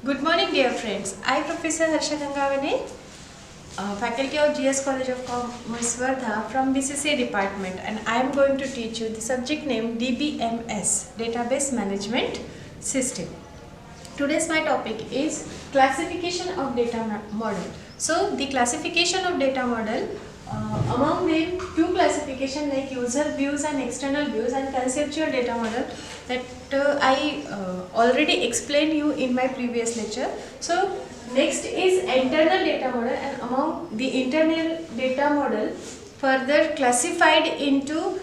Good morning, dear friends. I, Professor Harsha Gangavane, Faculty of GS College of Commerce, Wardha from BCCA department, and I am going to teach you the subject name DBMS, Database Management System. Today's my topic is classification of data model. So the classification of data model, among them two classification like user views and external views and conceptual data model that I already explained you in my previous lecture. So next is internal data model, and among the internal data model further classified into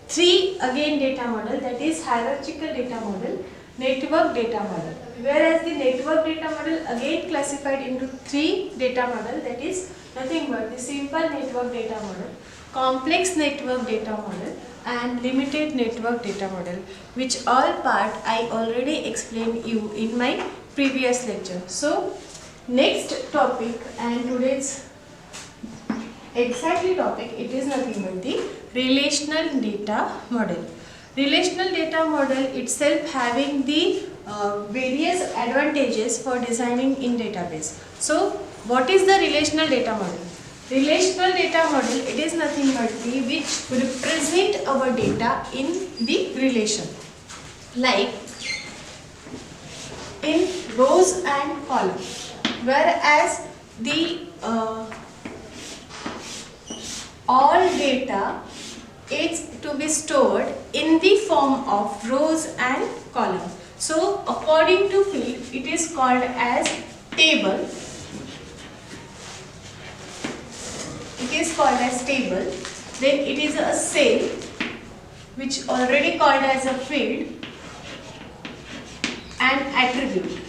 three again data model, that is hierarchical data model, network data model. Whereas the network data model again classified into three data model, that is nothing but the simple network data model, complex network data model and limited network data model, which all part I already explained you in my previous lecture. So next topic and today's exactly topic, it is nothing but the relational data model. Relational data model itself having the various advantages for designing in database. So what is the relational data model? Relational data model, it is nothing but the which represent our data in the relation, like in rows and columns, whereas the all data is to be stored in the form of rows and columns. So according to field, it is called as table. It is called as table. Then it is a cell, which already called as a field, and attribute.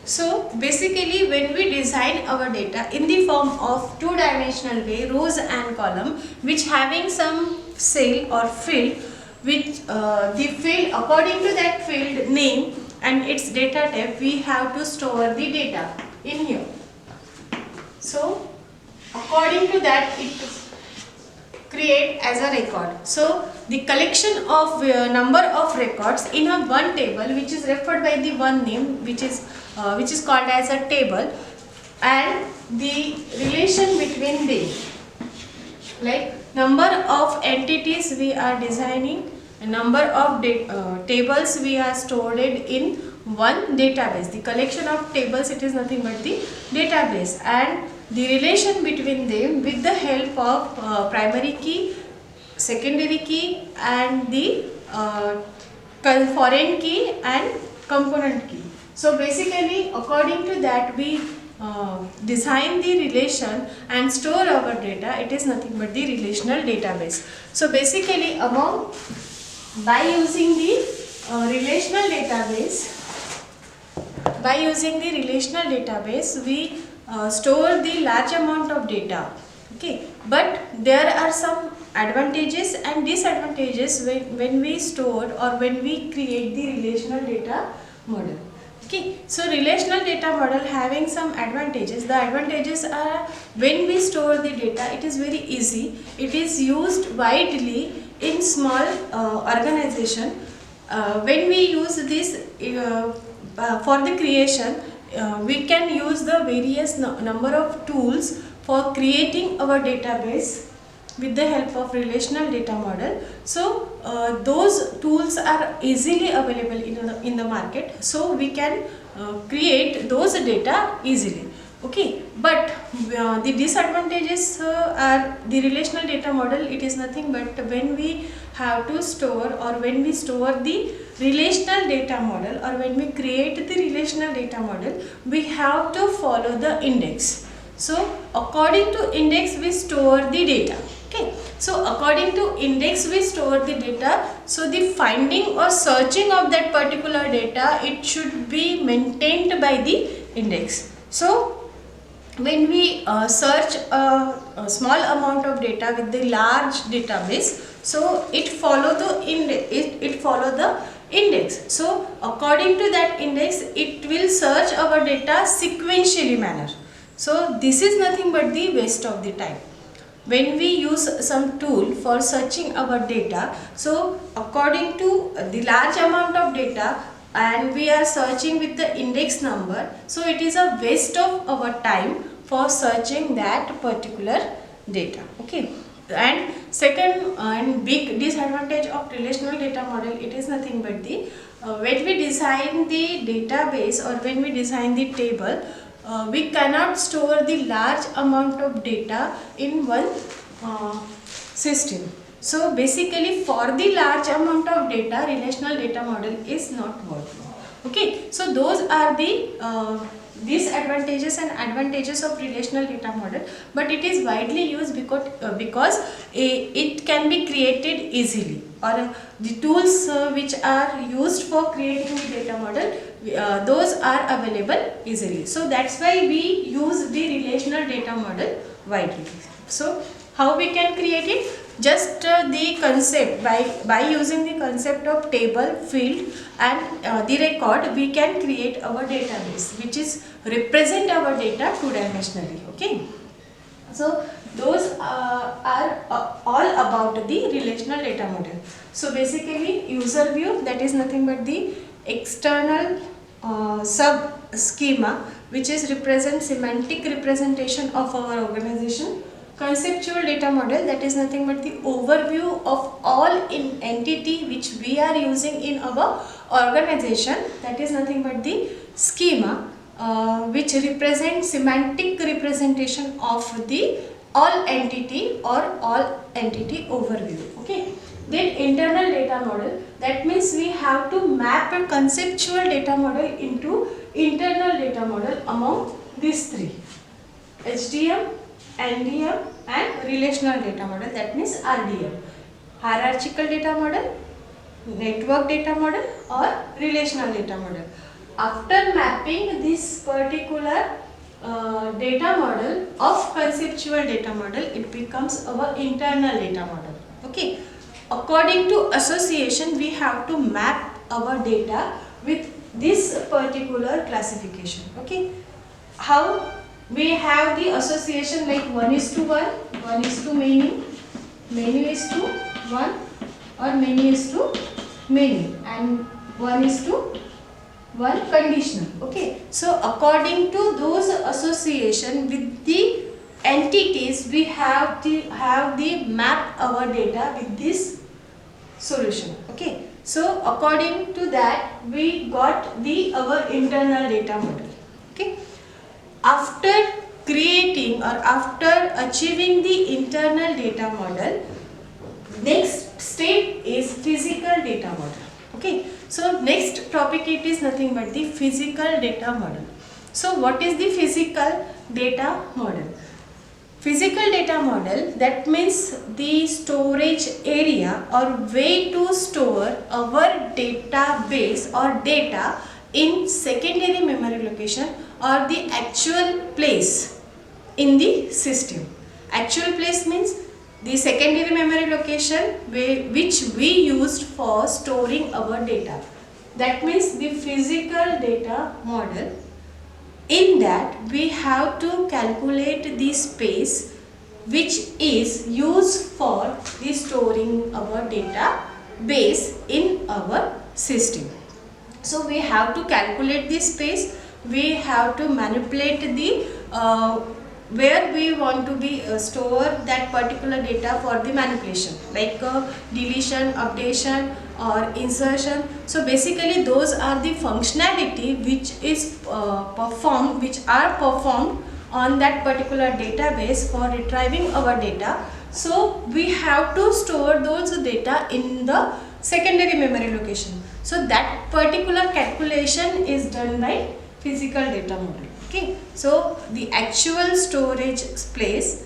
So basically when we design our data in the form of two-dimensional way, rows and column, which having some cell or field, which the field, according to that field name and its data type, we have to store the data in here. So according to that it create as a record. So the collection of number of records in a one table, which is referred by the one name, which is called as a table, and the relation between them, like number of entities we are designing, a number of tables we are stored in one database. The collection of tables, it is nothing but the database, and the relation between them with the help of primary key, secondary key and the foreign key and component key. So basically according to that we design the relation and store our data. It is nothing but the relational database. So basically by using the relational database, we store the large amount of data. Okay, but there are some advantages and disadvantages when we store or when we create the relational data model. Okay, so relational data model having some advantages. The advantages are when we store the data, it is very easy. It is used widely in small organization. When we use this for the creation, we can use the various number of tools for creating our database with the help of relational data model. So those tools are easily available in the market, so we can create those data easily. Okay, but the disadvantages are the relational data model. It is nothing but when we have to store or when we store the relational data model or when we create the relational data model, we have to follow the index. So according to index we store the data. Okay, so according to index we store the data. So the finding or searching of that particular data, it should be maintained by the index. So when we search a small amount of data with the large database, so it follow the index. So according to that index, it will search our data sequentially manner. So this is nothing but the waste of the time. When we use some tool for searching our data, so according to the large amount of data, and we are searching with the index number, so it is a waste of our time for searching that particular data. Okay. And second and big disadvantage of relational data model, it is nothing but the when we design the database or when we design the table, we cannot store the large amount of data in one system. So basically for the large amount of data, relational data model is not working. Okay, so those are the disadvantages and advantages of relational data model, but it is widely used because it can be created easily, or the tools which are used for creating the data model, those are available easily. So that's why we use the relational data model widely. So how we can create it? Just the concept, by using the concept of table, field and the record, we can create our database which is represent our data two-dimensionally. Okay, so those are all about the relational data model. So basically user view, that is nothing but the external sub schema which is represent semantic representation of our organization. Conceptual data model, that is nothing but the overview of all entity which we are using in our organization, that is nothing but the schema which represents semantic representation of the all entity or all entity overview. Okay. Then internal data model, that means we have to map a conceptual data model into internal data model among these three: HDM, NDM and relational data model, that means RDM. Hierarchical data model, network data model or relational data model. After mapping this particular data model of conceptual data model, it becomes our internal data model. Okay. According to association, we have to map our data with this particular classification. Okay. How? We have the association like 1:1, 1:many, many is to 1 or many is to many, and 1:1 conditional. Okay, so according to those association with the entities, we have the map our data with this solution. Okay, so according to that we got the our internal data model. Okay. After creating or after achieving the internal data model, next step is physical data model. Okay, so next topic, it is nothing but the physical data model. So what is the physical data model? Physical data model, that means the storage area or way to store our database or data in secondary memory location or the actual place in the system. Actual place means the secondary memory location which we used for storing our data. That means the physical data model. In that we have to calculate the space which is used for the storing our data base in our system. So we have to calculate the space, we have to manipulate the where we want to be store that particular data for the manipulation, like deletion, updation or insertion. So basically those are the functionality which is which are performed on that particular database for retrieving our data. So we have to store those data in the secondary memory location. So that particular calculation is done by physical data model. Okay, so the actual storage place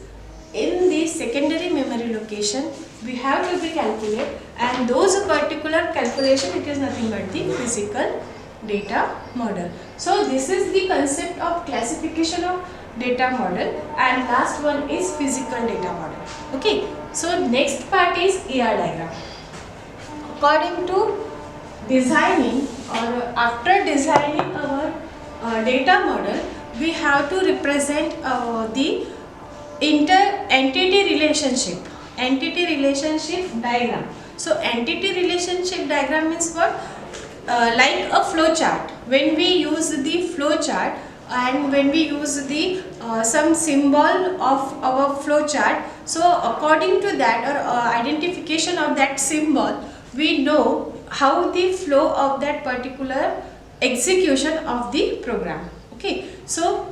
in the secondary memory location we have to be calculated, and those particular calculation, it is nothing but the physical data model. So this is the concept of classification of data model, and last one is physical data model. Okay, so next part is ER diagram. According to designing or after designing our data model, we have to represent the entity relationship diagram. So entity relationship diagram means what? like a flow chart. When we use the flow chart and when we use the some symbol of our flow chart, so according to that or identification of that symbol, we know how the flow of that particular execution of the program. Okay, so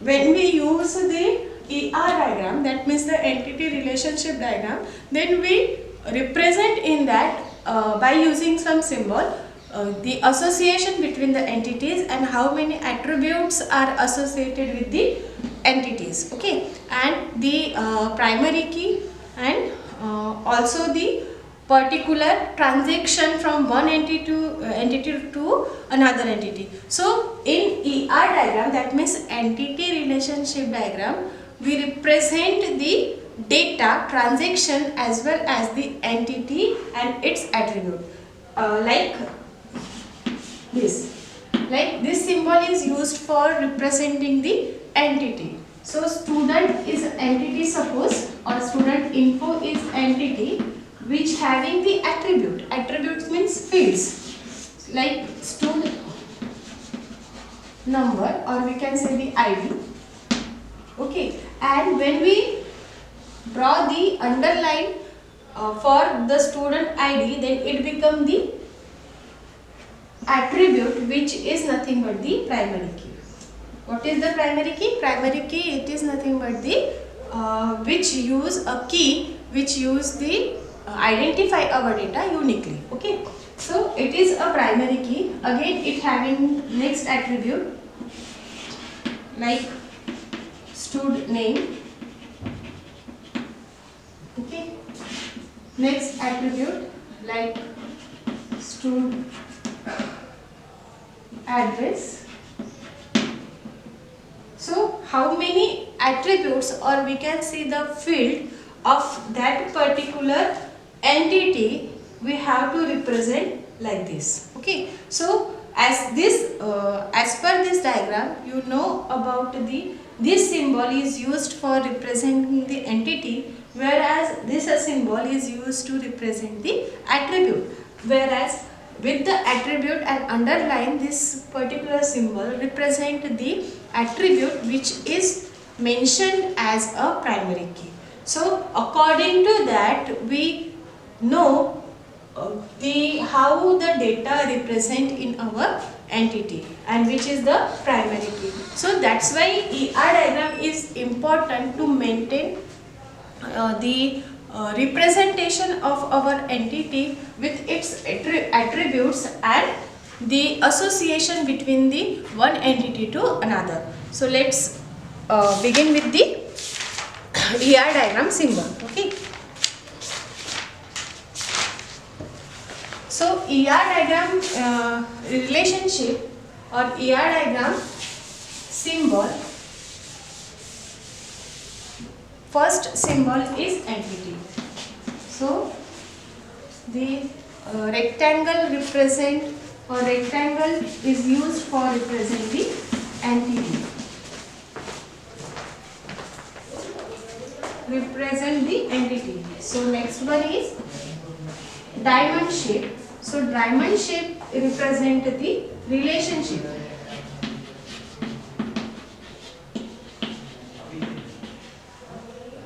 when we use the ER diagram, that means the entity relationship diagram, then we represent in that by using some symbol the association between the entities and how many attributes are associated with the entities. Okay, and the primary key and also the particular transaction from one entity to another entity. So in ER diagram, that means entity relationship diagram, we represent the data transaction as well as the entity and its attribute. Like this symbol is used for representing the entity. So student is entity, suppose, or student info is entity which having the attribute. Attributes means fields like student number, or we can say the ID. Okay, and when we draw the underline for the student ID, then it becomes the attribute which is nothing but the primary key. What is the primary key? Primary key, it is nothing but the which use a key which use the identify our data uniquely. Okay, so it is a primary key. Again, it having next attribute like stud name. Okay, next attribute like stud address. So how many attributes, or we can see the field of that particular entity, we have to represent like this. Okay, so as this as per this diagram, you know about this symbol is used for representing the entity, whereas this symbol is used to represent the attribute. Whereas with the attribute and underline, this particular symbol represent the attribute which is mentioned as a primary key. So according to that, we know how the data represent in our entity and which is the primary key. So that's why ER diagram is important to maintain the representation of our entity with its attributes and the association between the one entity to another. So let's begin with the ER diagram symbol. Okay, so ER diagram relationship or ER diagram symbol, first symbol is entity. So the rectangle represent, or rectangle is used for representing the entity. Represent the entity. So next one is diamond shape. So diamond shape represent the relationship.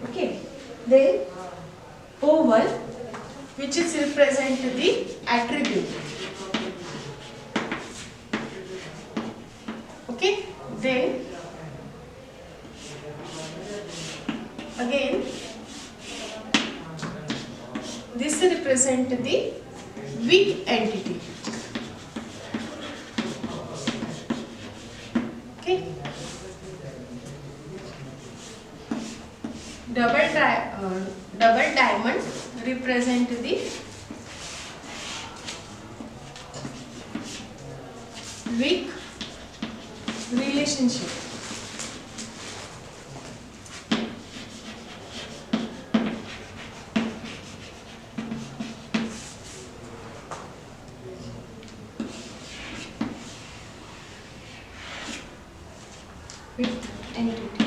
Okay. Then oval, which is represent the attribute. Okay. Then again this represent the weak entity. Okay. Double diamond represent the weak relationship. With entity.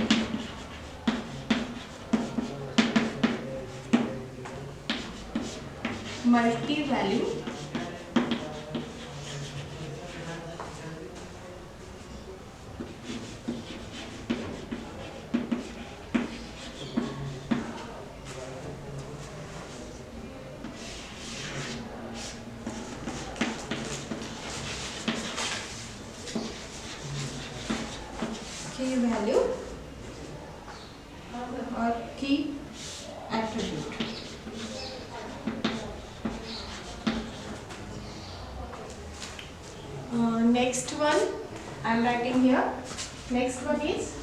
Multi-value key value or key attribute. Next one I am writing here. Next one is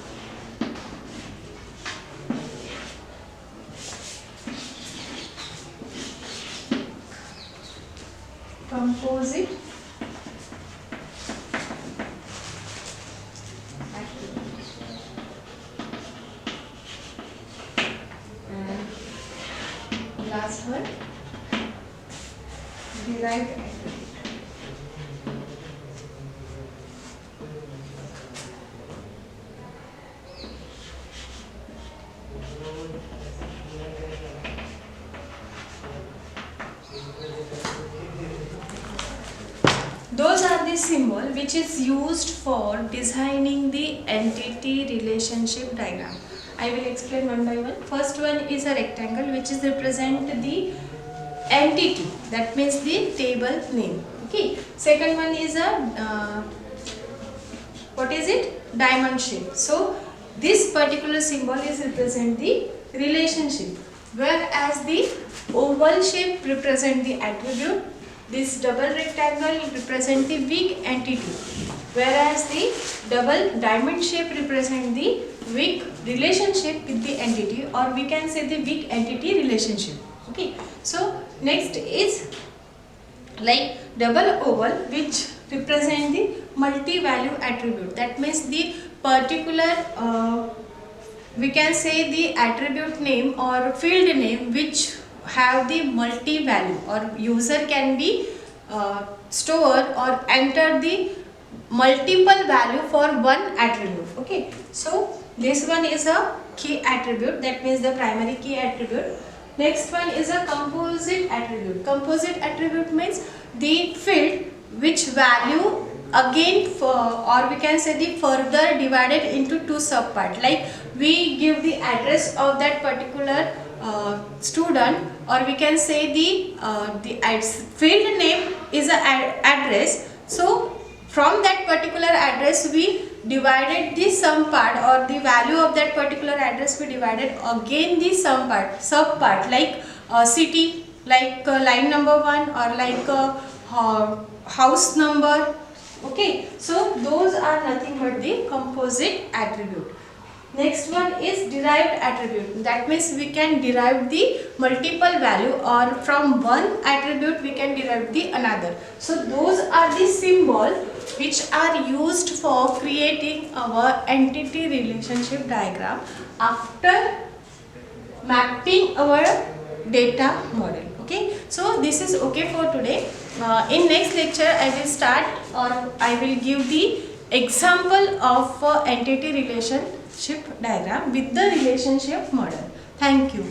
composite attribute. And last one, derived attribute. Those are the symbol which is used for designing the entity relationship diagram. I will explain one by one. First one is a rectangle which is represent the entity, that means the table name. Okay. Second one is a what is it? Diamond shape. So this particular symbol is represent the relationship, whereas the oval shape represent the attribute. This double rectangle represent the weak entity, whereas the double diamond shape represent the weak relationship with the entity, or we can say the weak entity relationship. Okay. So next is like double oval, which represent the multi-value attribute. That means the particular we can say the attribute name or field name which have the multi-value, or user can be store or enter the multiple value for one attribute. Okay. So this one is a key attribute, that means the primary key attribute. Next one is a composite attribute. Composite attribute means the field which value again or we can say the further divided into two subpart. Like we give the address of that particular student, or we can say the field name is a address. So from that particular address we divided the sum part, or the value of that particular address we divided again the sum part, subpart, like city, like line number 1, or like house number. Okay. So those are nothing but the composite attribute. Next one is derived attribute. That means we can derive the multiple value, or from one attribute we can derive the another. So those are the symbol which are used for creating our entity relationship diagram after mapping our data model. Okay. So this is okay for today. In next lecture I will start, or I will give the example of entity relationship diagram with the relationship model. Thank you.